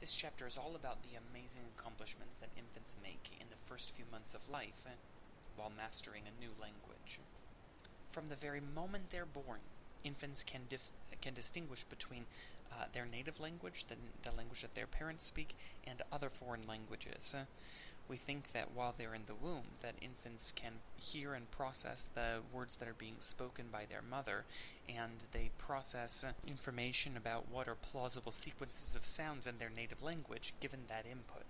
This chapter is all about the amazing accomplishments that infants make in the first few months of life while mastering a new language. From the very moment they're born, infants can distinguish between their native language, the language that their parents speak, and other foreign languages. We think that while they're in the womb, that infants can hear and process the words that are being spoken by their mother, and they process information about what are plausible sequences of sounds in their native language given that input.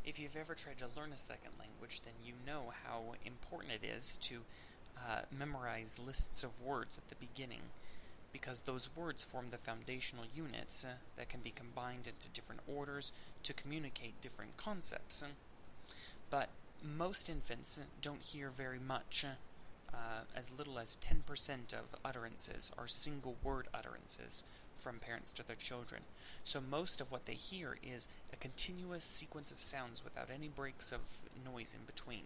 If you've ever tried to learn a second language, then you know how important it is to memorize lists of words at the beginning, because those words form the foundational units that can be combined into different orders to communicate different concepts. But most infants don't hear very much. As little as 10% of utterances are single word utterances from parents to their children. So most of what they hear is a continuous sequence of sounds without any breaks of noise in between.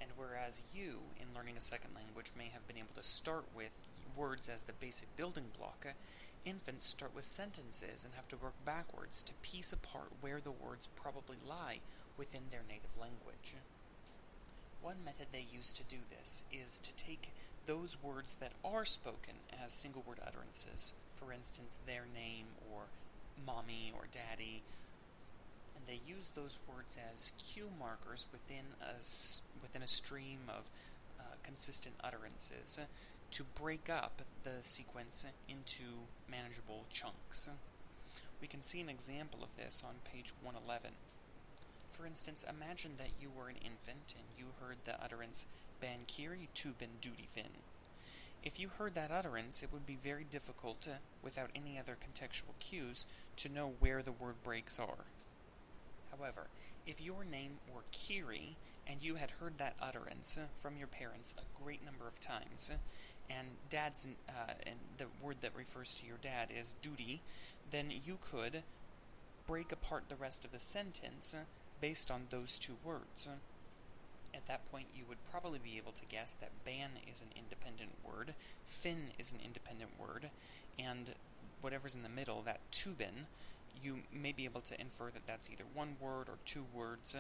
And whereas you, in learning a second language, may have been able to start with words as the basic building block, infants start with sentences and have to work backwards to piece apart where the words probably lie within their native language. One method they use to do this is to take those words that are spoken as single word utterances, for instance, their name or mommy or daddy, and they use those words as cue markers within a stream of consistent utterances to break up the sequence into manageable chunks. We can see an example of this on page 111. For instance, imagine that you were an infant and you heard the utterance "ban kiri tubin duty fin." If you heard that utterance, it would be very difficult, without any other contextual cues, to know where the word breaks are. However, if your name were Kiri and you had heard that utterance from your parents a great number of times, and and the word that refers to your dad is duty, then you could break apart the rest of the sentence based on those two words. At that point, you would probably be able to guess that ban is an independent word, fin is an independent word, and whatever's in the middle, that tubin, you may be able to infer that that's either one word or two words,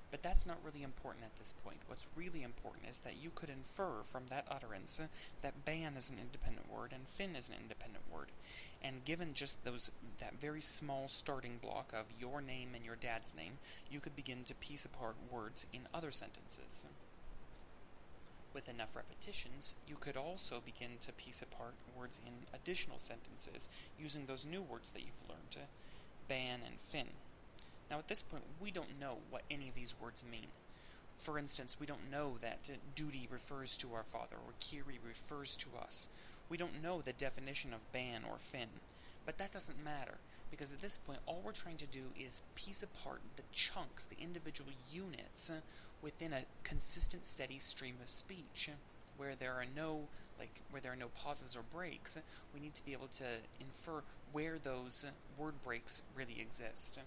but that's not really important at this point. What's really important is that you could infer from that utterance that ban is an independent word and fin is an independent word. And given just that very small starting block of your name and your dad's name, you could begin to piece apart words in other sentences. With enough repetitions, you could also begin to piece apart words in additional sentences using those new words that you've learned, ban and fin. Now at this point, we don't know what any of these words mean. For instance, we don't know that duty refers to our father or kiri refers to us. We don't know the definition of ban or fin. But that doesn't matter, because at this point, all we're trying to do is piece apart the chunks, the individual units, within a consistent, steady stream of speech, where there are no pauses or breaks. We need to be able to infer where those word breaks really exist.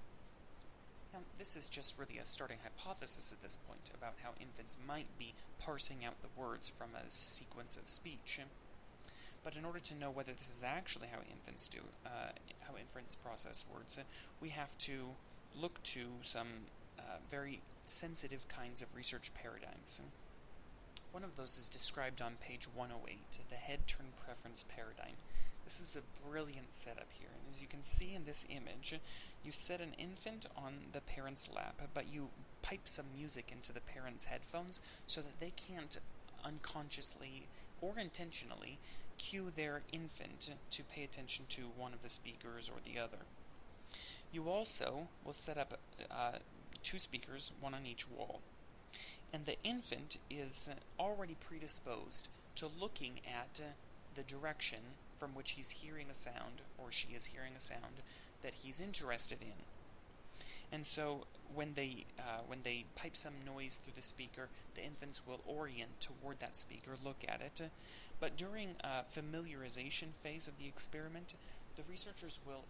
Now, this is just really a starting hypothesis at this point about how infants might be parsing out the words from a sequence of speech. But in order to know whether this is actually how infants process words, we have to look to some very sensitive kinds of research paradigms. One of those is described on page 108, the head-turn preference paradigm. This is a brilliant setup here, and as you can see in this image, you set an infant on the parent's lap, but you pipe some music into the parent's headphones so that they can't unconsciously or intentionally cue their infant to pay attention to one of the speakers or the other. You also will set up two speakers, one on each wall. And the infant is already predisposed to looking at the direction from which he's hearing a sound, or she is hearing a sound, that he's interested in. And so when they pipe some noise through the speaker, the infants will orient toward that speaker, look at it. But during a familiarization phase of the experiment, the researchers will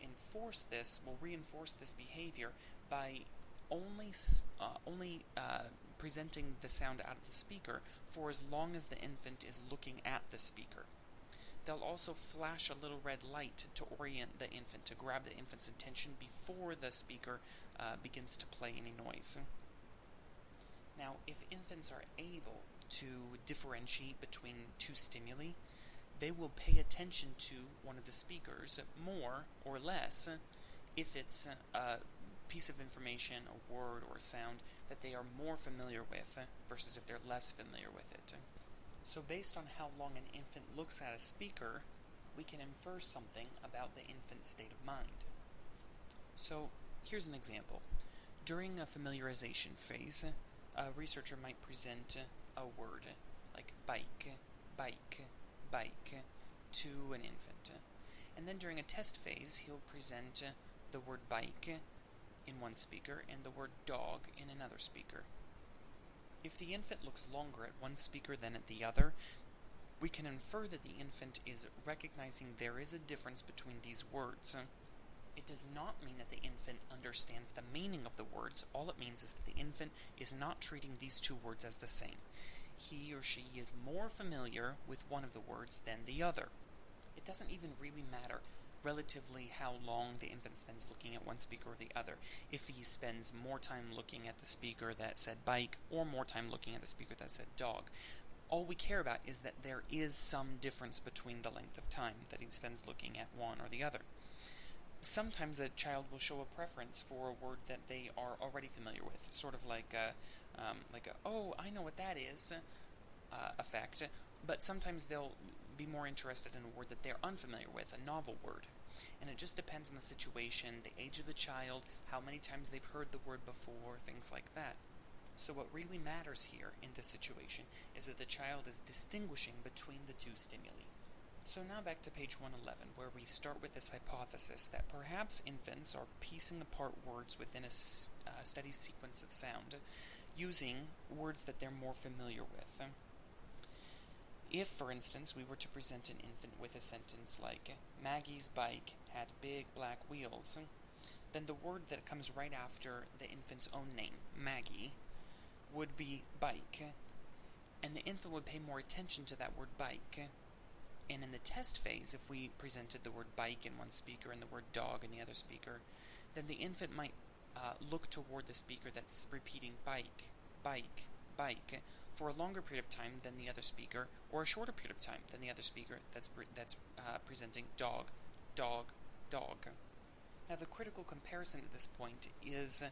reinforce this behavior by only presenting the sound out of the speaker for as long as the infant is looking at the speaker. They'll also flash a little red light to orient the infant, to grab the infant's attention before the speaker begins to play any noise. Now, if infants are able to differentiate between two stimuli, they will pay attention to one of the speakers more or less if it's a piece of information, a word, or a sound that they are more familiar with versus if they're less familiar with it. So based on how long an infant looks at a speaker, we can infer something about the infant's state of mind. So here's an example. During a familiarization phase, a researcher might present a word like bike, bike, bike to an infant. And then during a test phase, he'll present the word bike in one speaker and the word dog in another speaker. If the infant looks longer at one speaker than at the other, we can infer that the infant is recognizing there is a difference between these words. It does not mean that the infant understands the meaning of the words. All it means is that the infant is not treating these two words as the same. He or she is more familiar with one of the words than the other. It doesn't even really matter relatively how long the infant spends looking at one speaker or the other. If he spends more time looking at the speaker that said bike or more time looking at the speaker that said dog. All we care about is that there is some difference between the length of time that he spends looking at one or the other. Sometimes a child will show a preference for a word that they are already familiar with, sort of like a oh, I know what that is effect, but sometimes they'll be more interested in a word that they're unfamiliar with, a novel word. And it just depends on the situation, the age of the child, how many times they've heard the word before, things like that. So what really matters here in this situation is that the child is distinguishing between the two stimuli. So now back to page 111, where we start with this hypothesis that perhaps infants are piecing apart words within a steady sequence of sound, using words that they're more familiar with. If, for instance, we were to present an infant with a sentence like, Maggie's bike had big black wheels, then the word that comes right after the infant's own name, Maggie, would be bike, and the infant would pay more attention to that word bike. And in the test phase, if we presented the word bike in one speaker and the word dog in the other speaker, then the infant might look toward the speaker that's repeating bike, bike, bike for a longer period of time than the other speaker, or a shorter period of time than the other speaker that's presenting dog, dog, dog. Now the critical comparison at this point is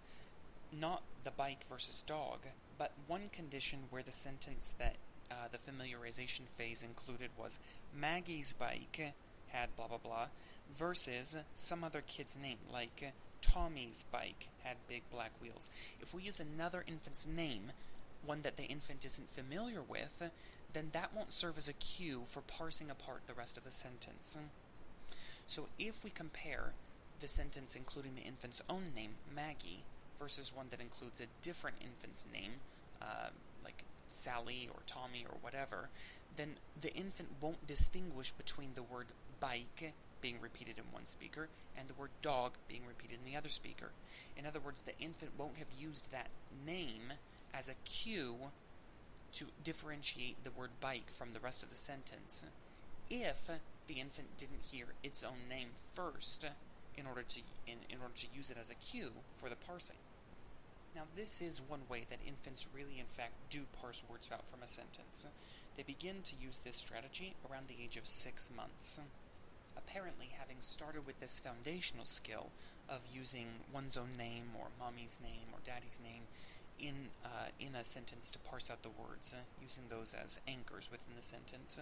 not the bike versus dog, but one condition where the sentence that the familiarization phase included was Maggie's bike had blah blah blah versus some other kid's name, like Tommy's bike had big black wheels. If we use another infant's name, one that the infant isn't familiar with, then that won't serve as a cue for parsing apart the rest of the sentence. So if we compare the sentence including the infant's own name, Maggie, versus one that includes a different infant's name, like Sally or Tommy or whatever, then the infant won't distinguish between the word bike being repeated in one speaker and the word dog being repeated in the other speaker. In other words, the infant won't have used that name as a cue to differentiate the word bike from the rest of the sentence if the infant didn't hear its own name first in order to use it as a cue for the parsing. Now, this is one way that infants really, in fact, do parse words out from a sentence. They begin to use this strategy around the age of 6 months. Apparently, having started with this foundational skill of using one's own name or mommy's name or daddy's name in a sentence to parse out the words, using those as anchors within the sentence,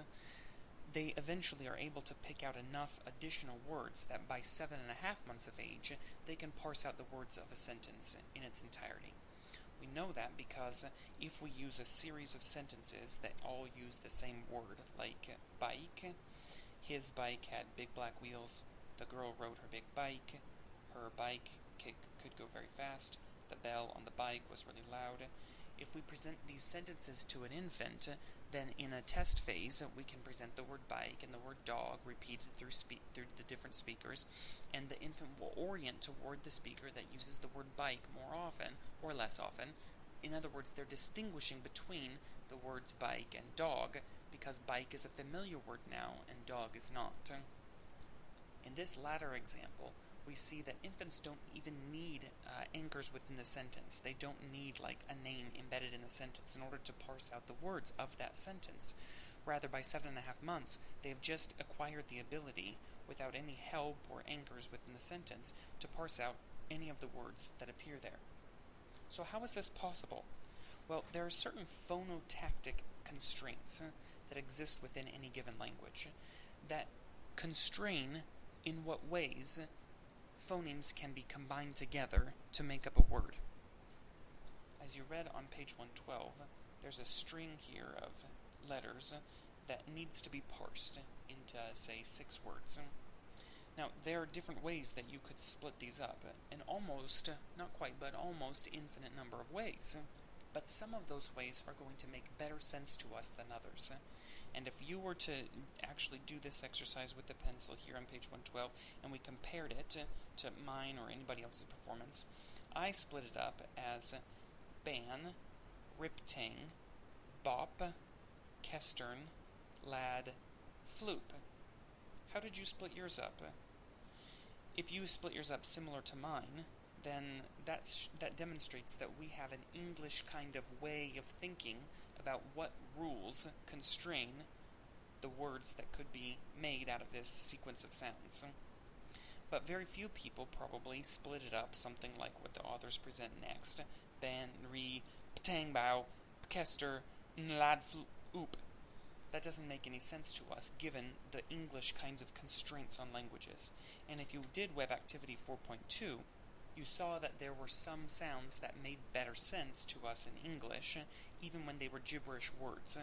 they eventually are able to pick out enough additional words that by 7.5 months of age, they can parse out the words of a sentence in its entirety. We know that because if we use a series of sentences that all use the same word, like bike, his bike had big black wheels, the girl rode her big bike, her bike could go very fast, the bell on the bike was really loud. If we present these sentences to an infant, then in a test phase, we can present the word bike and the word dog repeated through the different speakers, and the infant will orient toward the speaker that uses the word bike more often or less often In other words, they're distinguishing between the words bike and dog, because bike is a familiar word now and dog is not. In this latter example, we see that infants don't even need anchors within the sentence. They don't need like a name embedded in the sentence in order to parse out the words of that sentence. Rather, by 7.5 months, they have just acquired the ability, without any help or anchors within the sentence, to parse out any of the words that appear there. So how is this possible? Well, there are certain phonotactic constraints that exist within any given language that constrain in what ways phonemes can be combined together to make up a word. As you read on page 112, there's a string here of letters that needs to be parsed into, say, 6 words. Now, there are different ways that you could split these up, in almost, not quite, but almost infinite number of ways. But some of those ways are going to make better sense to us than others. And if you were to actually do this exercise with the pencil here on page 112, and we compared it to mine or anybody else's performance, I split it up as ban, riptang, bop, kestern, lad, floop. How did you split yours up? If you split yours up similar to mine, then that demonstrates that we have an English kind of way of thinking about what rules constrain the words that could be made out of this sequence of sounds. But very few people probably split it up something like what the authors present next. Ban, re, ptang bao, pkester, nlad oop. That doesn't make any sense to us, given the English kinds of constraints on languages. And if you did Web Activity 4.2, you saw that there were some sounds that made better sense to us in English, even when they were gibberish words,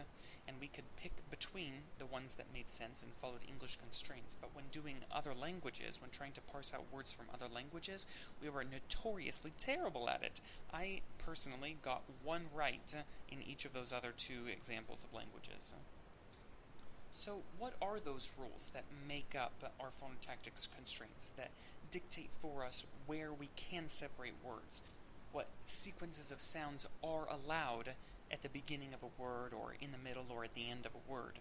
and we could pick between the ones that made sense and followed English constraints. But when doing other languages, when trying to parse out words from other languages, we were notoriously terrible at it. I personally got 1 right in each of those other 2 examples of languages. So what are those rules that make up our phonotactic constraints, that dictate for us where we can separate words? What sequences of sounds are allowed at the beginning of a word, or in the middle, or at the end of a word?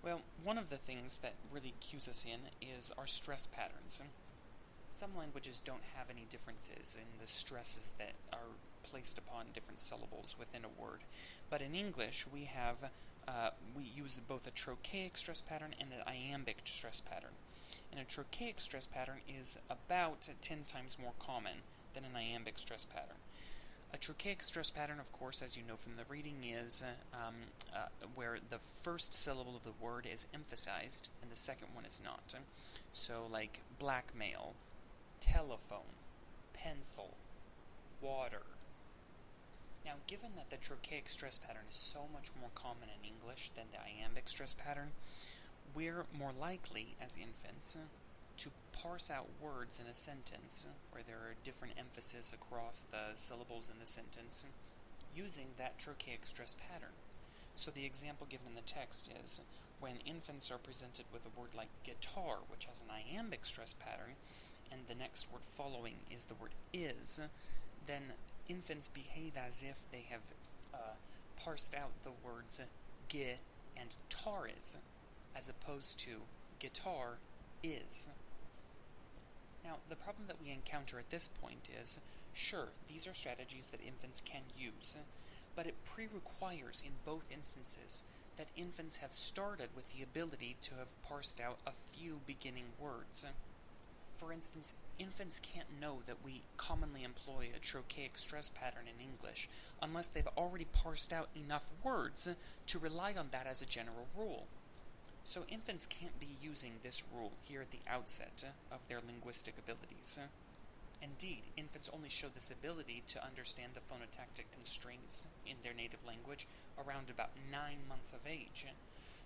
Well, one of the things that really cues us in is our stress patterns. Some languages don't have any differences in the stresses that are placed upon different syllables within a word. But in English, we use both a trochaic stress pattern and an iambic stress pattern. And a trochaic stress pattern is about 10 times more common than an iambic stress pattern. A trochaic stress pattern, of course, as you know from the reading, is where the first syllable of the word is emphasized and the second one is not. So like blackmail, telephone, pencil, water. Now, given that the trochaic stress pattern is so much more common in English than the iambic stress pattern, we're more likely, as infants, to parse out words in a sentence where there are different emphasis across the syllables in the sentence using that trochaic stress pattern. So the example given in the text is when infants are presented with a word like guitar, which has an iambic stress pattern, and the next word following is the word is, then infants behave as if they have parsed out the words gi and tar is, as opposed to guitar is. Now, the problem that we encounter at this point is, sure, these are strategies that infants can use, but it pre-requires in both instances that infants have started with the ability to have parsed out a few beginning words. For instance, infants can't know that we commonly employ a trochaic stress pattern in English unless they've already parsed out enough words to rely on that as a general rule. So infants can't be using this rule here at the outset of their linguistic abilities. Indeed, infants only show this ability to understand the phonotactic constraints in their native language around about 9 months of age.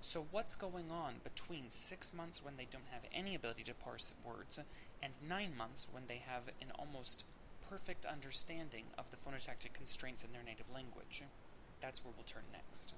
So what's going on between 6 months when they don't have any ability to parse words and 9 months when they have an almost perfect understanding of the phonotactic constraints in their native language? That's where we'll turn next.